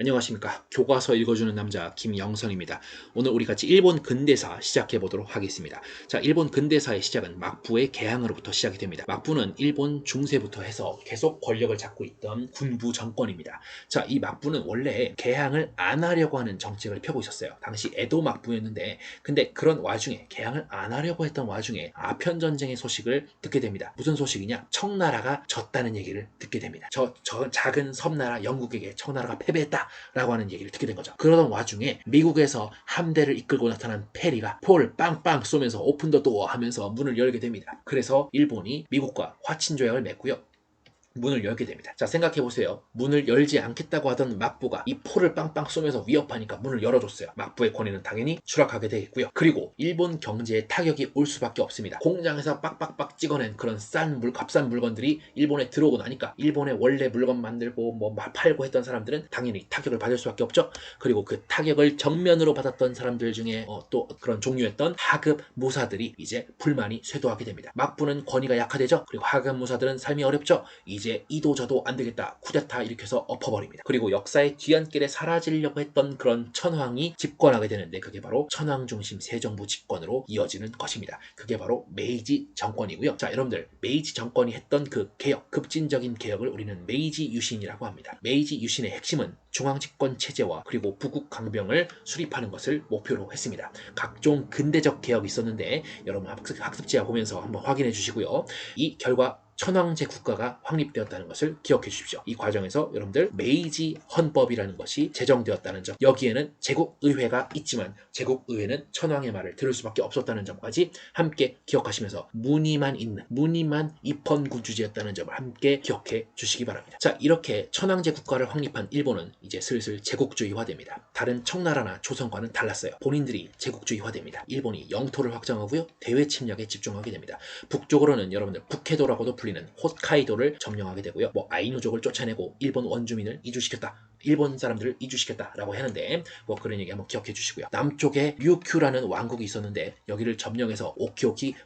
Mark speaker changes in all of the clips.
Speaker 1: 안녕하십니까. 교과서 읽어주는 남자 김영선입니다. 오늘 우리 같이 일본 근대사 시작해 보도록 하겠습니다. 자, 일본 근대사의 시작은 막부의 개항으로부터 시작이 됩니다. 막부는 일본 중세부터 해서 계속 권력을 잡고 있던 군부 정권입니다. 자, 이 막부는 원래 개항을 안 하려고 하는 정책을 펴고 있었어요. 당시 에도 막부였는데, 근데 그런 와중에 개항을 안 하려고 했던 와중에 아편 전쟁의 소식을 듣게 됩니다. 무슨 소식이냐? 청나라가 졌다는 얘기를 듣게 됩니다. 저 작은 섬나라 영국에게 청나라가 패배했다 라고 하는 얘기를 듣게 된 거죠. 그러던 와중에 미국에서 함대를 이끌고 나타난 페리가 포를 빵빵 쏘면서 오픈 더 도어 하면서 문을 열게 됩니다. 그래서 일본이 미국과 화친 조약을 맺고요. 문을 열게 됩니다. 자, 생각해보세요. 문을 열지 않겠다고 하던 막부가 이 포를 빵빵 쏘면서 위협하니까 문을 열어줬어요. 막부의 권위는 당연히 추락하게 되겠고요. 그리고 일본 경제에 타격이 올 수밖에 없습니다. 공장에서 빡빡빡 찍어낸 그런 값싼 물건들이 일본에 들어오고 나니까 일본에 원래 물건 만들고 뭐 팔고 했던 사람들은 당연히 타격을 받을 수밖에 없죠. 그리고 그 타격을 정면으로 받았던 사람들 중에 또 그런 종류였던 하급 무사들이 이제 불만이 쇄도하게 됩니다. 막부는 권위가 약화되죠. 그리고 하급 무사들은 삶이 어렵죠. 이제 이도 저도 안 되겠다. 쿠데타 일으켜서 엎어버립니다. 그리고 역사의 뒤안길에 사라지려고 했던 그런 천황이 집권하게 되는데 그게 바로 천황 중심 새정부 집권으로 이어지는 것입니다. 그게 바로 메이지 정권이고요. 자, 여러분들 메이지 정권이 했던 그 개혁, 급진적인 개혁을 우리는 메이지 유신이라고 합니다. 메이지 유신의 핵심은 중앙집권 체제와 그리고 부국 강병을 수립하는 것을 목표로 했습니다. 각종 근대적 개혁이 있었는데 여러분 학습지와 보면서 한번 확인해 주시고요. 이 결과 천황제 국가가 확립되었다는 것을 기억해 주십시오. 이 과정에서 여러분들 메이지 헌법이라는 것이 제정되었다는 점, 여기에는 제국의회가 있지만 제국의회는 천황의 말을 들을 수밖에 없었다는 점까지 함께 기억하시면서 무늬만 입헌군주제였다는 점을 함께 기억해 주시기 바랍니다. 자, 이렇게 천황제 국가를 확립한 일본은 이제 슬슬 제국주의화됩니다. 다른 청나라나 조선과는 달랐어요. 본인들이 제국주의화됩니다. 일본이 영토를 확장하고요. 대외 침략에 집중하게 됩니다. 북쪽으로는 여러분들 북해도라고도 불리는 홋카이도를 점령하게 되고요. 뭐 아이누족을 쫓아내고 일본 원주민을 이주시켰다. 일본 사람들을 이주시켰다라고 하는데 뭐 그런 얘기 한번 기억해 주시고요. 남쪽에 류큐라는 왕국이 있었는데 여기를 점령해서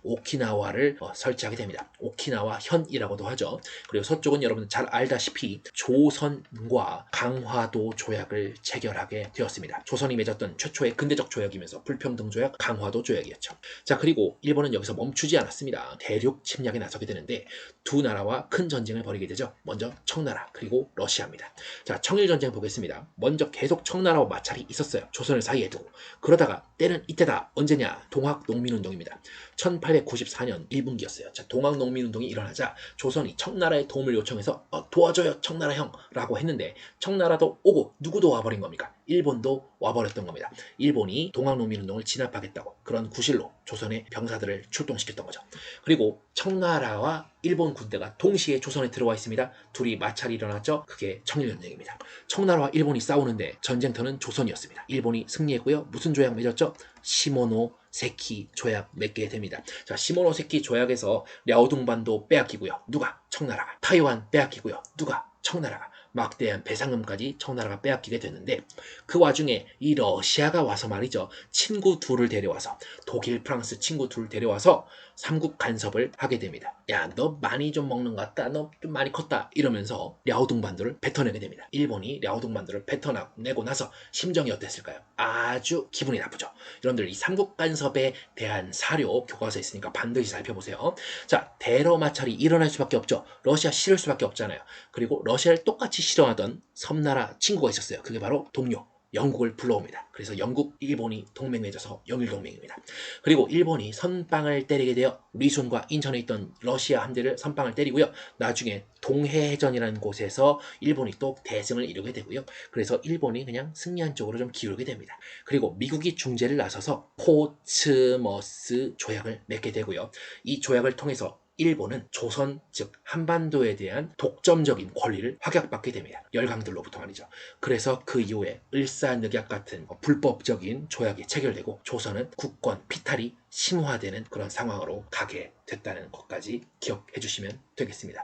Speaker 1: 오키나와를 설치하게 됩니다. 오키나와 현이라고도 하죠. 그리고 서쪽은 여러분 잘 알다시피 조선과 강화도 조약을 체결하게 되었습니다. 조선이 맺었던 최초의 근대적 조약이면서 불평등 조약, 강화도 조약이었죠. 자, 그리고 일본은 여기서 멈추지 않았습니다. 대륙 침략에 나서게 되는데 두 나라와 큰 전쟁을 벌이게 되죠. 먼저 청나라 그리고 러시아입니다. 자, 청일전쟁 보겠습니다. 먼저 계속 청나라와 마찰이 있었어요. 조선을 사이에 두고. 그러다가 때는 이때다. 언제냐? 동학농민운동입니다. 1894년 1분기였어요. 자, 동학농민운동이 일어나자 조선이 청나라의 도움을 요청해서 도와줘요 청나라 형 라고 했는데 청나라도 오고 누구도 와버린 겁니까? 일본도 와버렸던 겁니다. 일본이 동학농민운동을 진압하겠다고 그런 구실로 조선의 병사들을 출동시켰던 거죠. 그리고 청나라와 일본 군대가 동시에 조선에 들어와 있습니다. 둘이 마찰이 일어났죠. 그게 청일전쟁입니다. 청나라와 일본이 싸우는데 전쟁터는 조선이었습니다. 일본이 승리했고요. 무슨 조약 맺었죠? 시모노세키 조약 맺게 됩니다. 자, 시모노세키 조약에서 랴오둥반도 빼앗기고요. 누가? 청나라가. 타이완 빼앗기고요. 누가? 청나라가. 막대한 배상금까지 청나라가 빼앗기게 됐는데 그 와중에 이 러시아가 와서 말이죠. 친구 둘을 데려와서 독일, 프랑스 친구 둘 데려와서 삼국 간섭을 하게 됩니다. 야, 너 많이 좀 먹는 것 같다. 너 좀 많이 컸다. 이러면서 랴오둥반도를 뱉어내게 됩니다. 일본이 랴오둥반도를 뱉어내고 나서 심정이 어땠을까요? 아주 기분이 나쁘죠. 여러분들 이 삼국 간섭에 대한 사료 교과서에 있으니까 반드시 살펴보세요. 자, 대러 마찰이 일어날 수밖에 없죠. 러시아 싫을 수밖에 없잖아요. 그리고 러시아를 똑같이 싫어하던 섬나라 친구가 있었어요. 그게 바로 동료 영국을 불러옵니다. 그래서 영국, 일본이 동맹 맺어서 영일동맹입니다. 그리고 일본이 선빵을 때리게 되어 리순과 인천에 있던 러시아 함대를 선빵을 때리고요. 나중에 동해해전이라는 곳에서 일본이 또 대승을 이루게 되고요. 그래서 일본이 그냥 승리한 쪽으로 좀 기울게 됩니다. 그리고 미국이 중재를 나서서 포츠머스 조약을 맺게 되고요. 이 조약을 통해서 일본은 조선 즉 한반도에 대한 독점적인 권리를 확약받게 됩니다. 열강들로부터 말이죠. 그래서 그 이후에 을사늑약 같은 불법적인 조약이 체결되고 조선은 국권 피탈이 심화되는 그런 상황으로 가게 됐다는 것까지 기억해 주시면 되겠습니다.